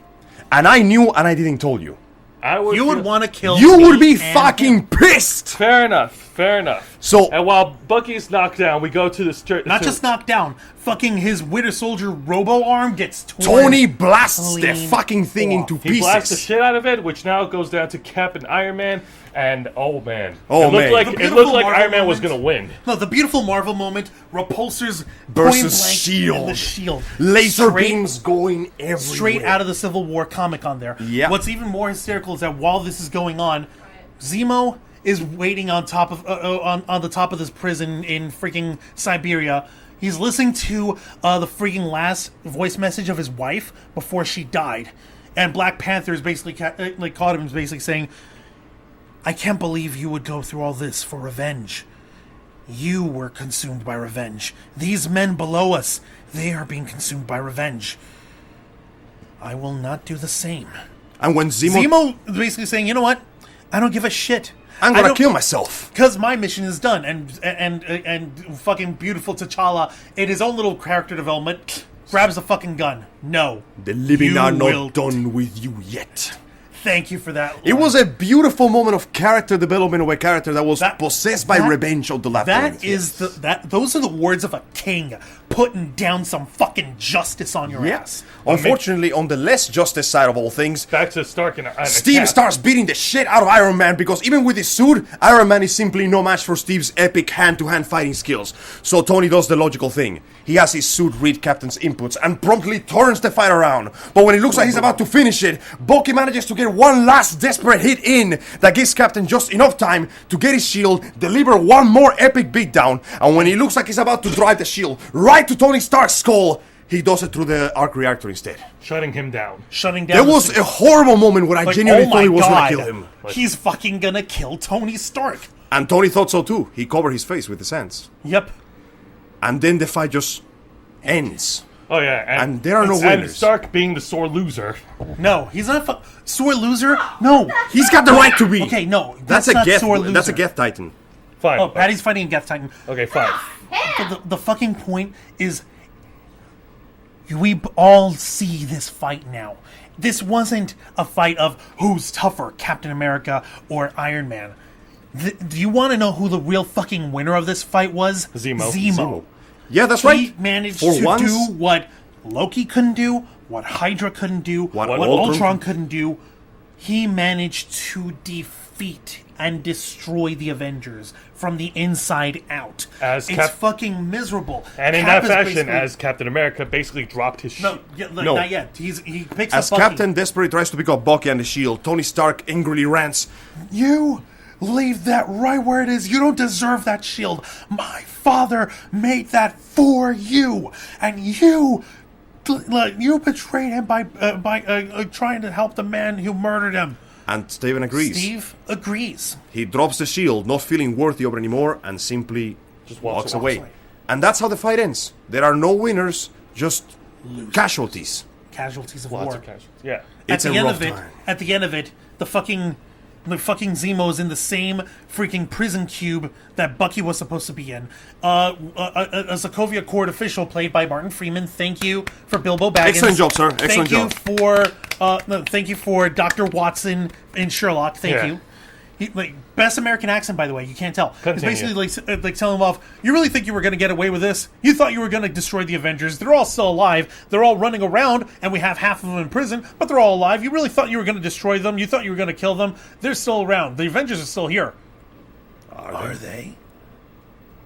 and I knew, and I didn't tell you. You would want to kill. You me would be and fucking him. pissed. Fair enough. So- and while Bucky's knocked down, we go to the street. Not just knocked down. Fucking his Winter Soldier robo arm gets torn. Tony blasts the clean fucking thing off. into He blasts the pieces. shit out of it, which now goes down to Cap and Iron Man. And oh man, Oh, it looked man. like The it beautiful looked like Marvel Iron Man was moment. gonna win. No, the beautiful Marvel moment. Repulsor's Versus point blank shield. and the shield. Laser Straight- beams going everywhere. straight out of the Civil War comic on there. Yeah. What's even more hysterical is that while this is going on, Zemo is waiting on top of on the top of this prison in freaking Siberia. He's listening to the freaking last voice message of his wife before she died, and Black Panther is basically caught him, is basically saying, "I can't believe you would go through all this for revenge. You were consumed by revenge. These men below us, they are being consumed by revenge. I will not do the same." And when Zemo is basically saying, "You know what? I don't give a shit. I'm gonna kill myself. Because my mission is done." And fucking beautiful T'Challa in his own little character development grabs a fucking gun. No. The living You are will not done with you yet. Thank you for that. It was a beautiful moment of character development of a character that was That- possessed by that- revenge of the left wing. Those are the words of a king putting down some fucking justice on your ass. Unfortunately, on the less justice side of all things, Back to Stark and Steve starts beating the shit out of Iron Man because even with his suit, Iron Man is simply no match for Steve's epic hand-to-hand fighting skills. So Tony does the logical thing. He has his suit read Captain's inputs and promptly turns the fight around. But when it looks like he's about to finish it, Bucky manages to get one last desperate hit in that gives Captain just enough time to get his shield, deliver one more epic beatdown, and when he looks like he's about to drive the shield right to Tony Stark's skull, he does it through the arc reactor instead. shutting him down. Shutting down. There the was suit. a horrible moment where I Like, genuinely oh thought my he was God. going to kill him. He's fucking gonna kill Tony Stark. And Tony thought so too. He covered his face with his hands. Yep. And then the fight just ends. Oh yeah, And there are no and winners. Stark being the sore loser. No, he's not a sore loser. No. He's got the right to be. Okay, no. That's a not Geth. sore loser. That's a Geth Titan. Fine. Oh, Patty's fighting Geth Titan. Okay, fine. But the fucking point is, we all see this fight now. This wasn't a fight of who's tougher, Captain America or Iron Man. Do you want to know who the real fucking winner of this fight was? Zemo. Zemo. Yeah, that's He right. managed For to once- do what Loki couldn't do, what Hydra couldn't do, what Ultron Ultron couldn't do. He managed to defeat and destroy the Avengers from the inside out. As it's Cap- fucking miserable. And in Cap that is fashion, basically- as Captain America basically dropped his no, yeah, No. not yet. He picks As up Bucky. Captain desperately tries to pick up Bucky and the shield, Tony Stark angrily rants, You leave that right where it is. You don't deserve that shield. My father made that for you, and you betrayed him by trying to help the man who murdered him. and Steven agrees. Steve agrees. He drops the shield, not feeling worthy of it anymore, and simply Just walks walks away. away. And that's how the fight ends. There are no winners, just casualties. Casualties of lots war. of casualties. Yeah. It's at a the end rough of it, time. at the end of it, the fucking Zemo's in the same freaking prison cube that Bucky was supposed to be in. A Sokovia Court official played by Martin Freeman. Thank you for Bilbo Baggins. Excellent job, sir. Excellent job. Thank you for Dr. Watson in Sherlock. Thank Yeah. you. Best American accent, by the way. You can't tell. It's Continue. basically like telling him off. You really think you were going to get away with this? You thought you were going to destroy the Avengers? They're all still alive. They're all running around, and we have half of them in prison, but they're all alive. You really thought you were going to destroy them? You thought you were going to kill them? They're still around. The Avengers are still here. Are they?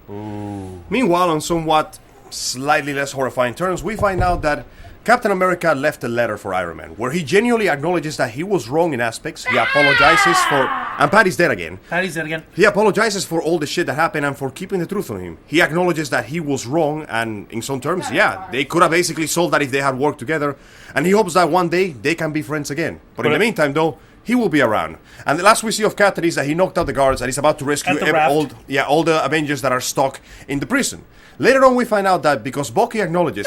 Meanwhile, on somewhat slightly less horrifying terms, we find out that Captain America left a letter for Iron Man, where he genuinely acknowledges that he was wrong in aspects. He apologizes for... And Patty's dead again. Patty's dead again. He apologizes for all the shit that happened and for keeping the truth from him. He acknowledges that he was wrong, and in some terms, yeah, they could have basically solved that if they had worked together. And he hopes that one day they can be friends again. But in the meantime, though, he will be around. And the last we see of Captain is that he knocked out the guards and he's about to rescue At the raft. all the Avengers that are stuck in the prison. Later on, we find out that because Bucky acknowledges...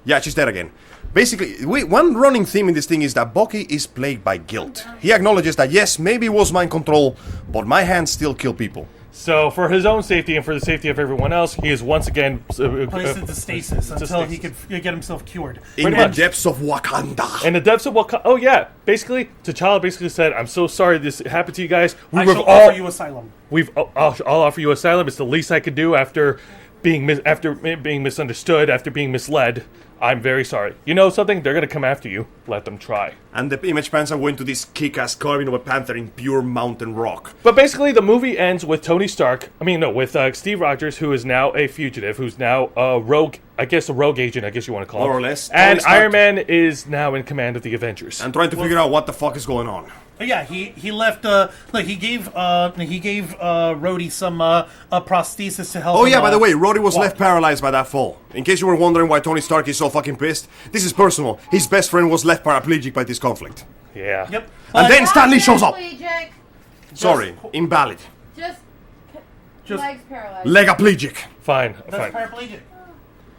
Yeah, she's dead again. Basically, one running theme in this thing is that Bucky is plagued by guilt. He acknowledges that, yes, maybe it was mind control, but my hands still kill people. So, for his own safety and for the safety of everyone else, he is once again Placed into stasis until he stasis. could get himself cured. In Pretty the much. depths of Wakanda. In the depths of Wakanda. Oh yeah, basically, T'Challa basically said, "I'm so sorry this happened to you guys. I shall offer you asylum. I'll offer you asylum. It's the least I could do after being misunderstood, after being misled. I'm very sorry. You know something? They're gonna come after you. Let them try." And the image pans are going to this kick-ass carving of a panther in pure mountain rock. But basically, the movie ends with Tony Stark. With Steve Rogers, who is now a fugitive, who's now a rogue. I guess a rogue agent. I guess you want to call More him. or less. And Tony Stark. Iron Man is now in command of the Avengers. And trying to figure out what the fuck is going on. But yeah, he left. He gave Rhodey some prosthesis to help. Oh him, yeah, by the way, Rhodey was walk. left paralyzed by that fall. In case you were wondering why Tony Stark is so fucking pissed, this is personal. His best friend was left paraplegic by this conflict. Yeah. Yep. And then Stan Lee shows up. Paraplegic. Sorry, invalid. Just legs paralyzed. Legaplegic. Fine. That's Fine. paraplegic.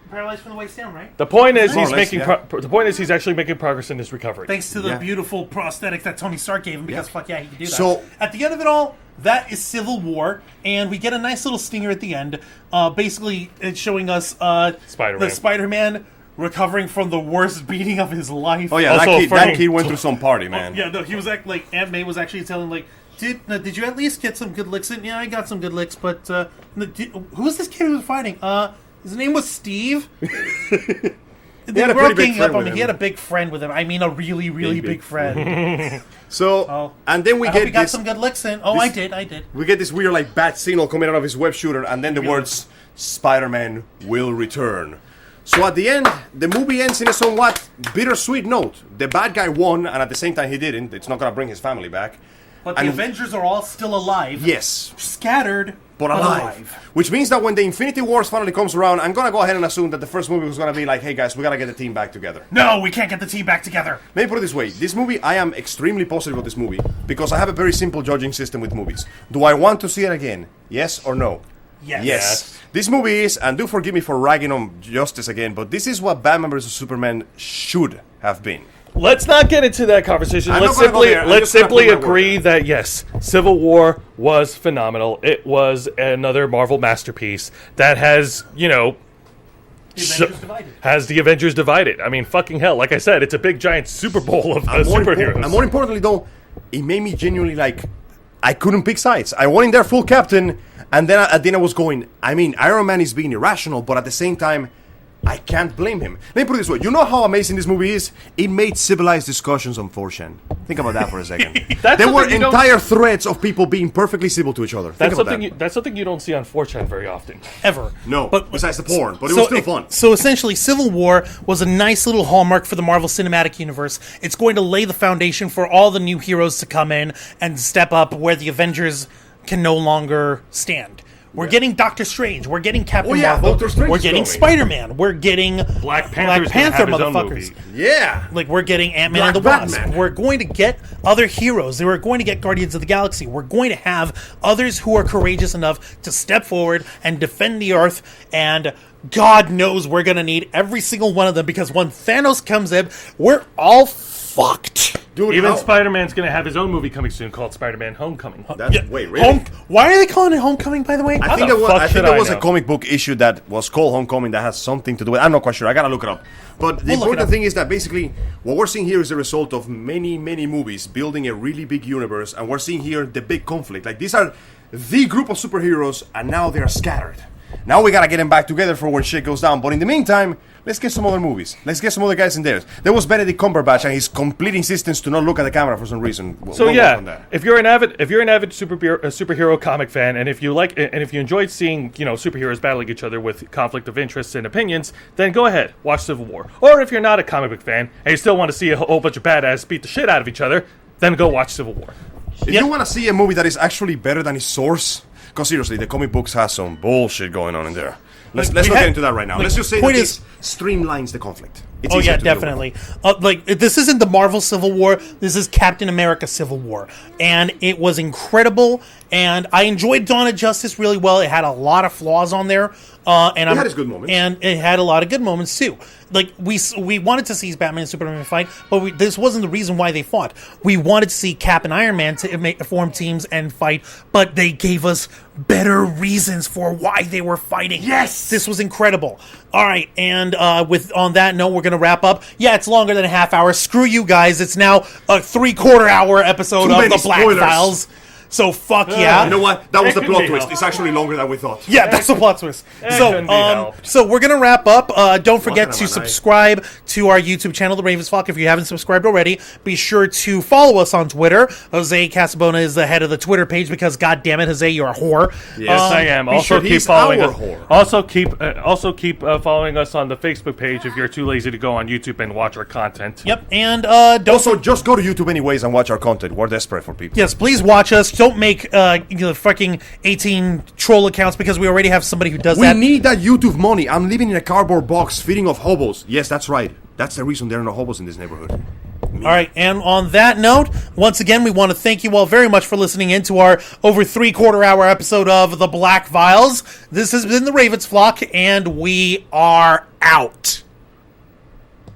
Paralyzed from the waist down, right? The point is, More or he's less, making. yeah. The point is, he's actually making progress in his recovery. Thanks to the Yeah. beautiful prosthetic that Tony Stark gave him, because Yeah. fuck yeah, he can do that. So- at the end of it all, that is Civil War, and we get a nice little stinger at the end. Basically, it's showing us Spider-Man. the Spider-Man recovering from the worst beating of his life. Oh yeah, Also, that fucking- kid went through some party, man. Yeah, no, he was like Aunt May was actually telling like, did you at least get some good licks in? Yeah, I got some good licks, but who was this kid who was fighting? His name was Steve. He had a pretty big friend with him. He had a big friend with him. I mean, a really, really big friend. So, and then we I hope get he got this. some good licks in. Oh, I did. We get this weird like bat signal coming out of his web shooter, and then the words "Spider-Man will return." So at the end, the movie ends in a somewhat bittersweet note. The bad guy won, and at the same time he didn't. It's not gonna bring his family back. But the Avengers are all still alive. Yes, Scattered, but alive. Which means that when the Infinity Wars finally comes around, I'm gonna go ahead and assume that the first movie was gonna be like, hey guys, we gotta get the team back together. No, we can't get the team back together. Let me put it this way. This movie, I am extremely positive of this movie because I have a very simple judging system with movies. Do I want to see it again? Yes or no? Yes. This movie is, and do forgive me for ragging on Justice again, but this is what Batman vs. Superman should have been. Let's not get into that conversation. I'm Let's not gonna go simply there. I'm let's just gonna simply put my word agree there. that yes, Civil War was phenomenal. It was another Marvel masterpiece that has, The Avengers divided. has the Avengers divided. I mean, fucking hell! Like I said, it's a big giant Super Bowl of superheroes. And more importantly, though, it made me genuinely like, I couldn't pick sides. I went in there full captain, and then at the end I was going, I mean, Iron Man is being irrational, but at the same time, I can't blame him. Let me put it this way. You know how amazing this movie is? It made civilized discussions on 4chan. Think about that for a second. That's There were something you don't- entire threads of people being perfectly civil to each other. Think That's about something. that. That's something you don't see on 4chan very often. Ever. No, besides the porn, but it So was still fun. So essentially, Civil War was a nice little hallmark for the Marvel Cinematic Universe. It's going to lay the foundation for all the new heroes to come in and step up where the Avengers can no longer stand. We're getting Doctor Strange. We're getting Captain Oh, yeah, Marvel. Doctor Strange We're is getting coming. Spider-Man. We're getting Black Panther's gonna Panther, have his own motherfuckers. movie. Yeah. Like, we're getting Ant-Man and the Black Wasp. Batman. We're going to get other heroes. We're going to get Guardians of the Galaxy. We're going to have others who are courageous enough to step forward and defend the Earth. And God knows we're going to need every single one of them, because when Thanos comes in, we're all fucked. Dude, Even how- Spider-Man's going to have his own movie coming soon called Spider-Man: Homecoming. Wait, really? Why are they calling it Homecoming, by the way? I think the there was, fuck I should think there I was a know? comic book issue that was called Homecoming that has something to do with. I'm not quite sure. I gotta look it up. But the We'll look it important up. thing is that basically what we're seeing here is a result of many, many movies building a really big universe, and we're seeing here the big conflict. Like, these are the group of superheroes, and now they are scattered. Now we gotta get them back together for when shit goes down. But in the meantime, let's get some other movies. Let's get some other guys in there. There was Benedict Cumberbatch and his complete insistence to not look at the camera for some reason. So We'll work on yeah, that. if you're an avid superhero comic fan, and if you enjoyed seeing superheroes battling each other with conflict of interests and opinions, then go ahead, watch Civil War. Or if you're not a comic book fan and you still want to see a whole bunch of badass beat the shit out of each other, then go watch Civil War. If you want to see a movie that is actually better than its source, because seriously, the comic books has some bullshit going on in there. Let's Like, not we get had- into that right now. like, Let's just say that point this is- streamlines the conflict. It's Oh easier yeah, to deal with. definitely. Like, this isn't the Marvel Civil War. This is Captain America Civil War, and it was incredible. And I enjoyed Dawn of Justice really well. It had a lot of flaws on there, and It had its good moments. and it had a lot of good moments too. Like, we wanted to see Batman and Superman fight, but this wasn't the reason why they fought. We wanted to see Cap and Iron Man to form teams and fight, but they gave us better reasons for why they were fighting. Yes! This was incredible. All right, and on that note, we're gonna wrap up. Yeah, it's longer than a half hour. Screw you guys. It's now a 3/4 hour episode Too of many the Black spoilers. Files. So fuck yeah. You know what? That was the That plot couldn't be twist. helped. It's actually longer than we thought. Yeah, that's the plot twist. couldn't be helped. So we're gonna wrap up. Don't forget Wasn't to it my night? subscribe to our YouTube channel, The Ravens Flock. If you haven't subscribed already, be sure to follow us on Twitter. Jose Casabona is the head of the Twitter page because, God damn it, Jose, you're a whore. Yes, I am. be Also sure keep he's following our us. whore. Also keep following us on the Facebook page if you're too lazy to go on YouTube and watch our content. Yep, and don't. Also, just go to YouTube anyways and watch our content. We're desperate for people. Yes, please watch us. Don't make fucking 18 troll accounts because we already have somebody who does We that. need that YouTube money. I'm living in a cardboard box feeding off hobos. Yes, that's right. That's the reason there are no hobos in this neighborhood. All right, and on that note, once again, we want to thank you all very much for listening in to our over 3/4 hour episode of The Black Vials. This has been the Ravens Flock, and we are out.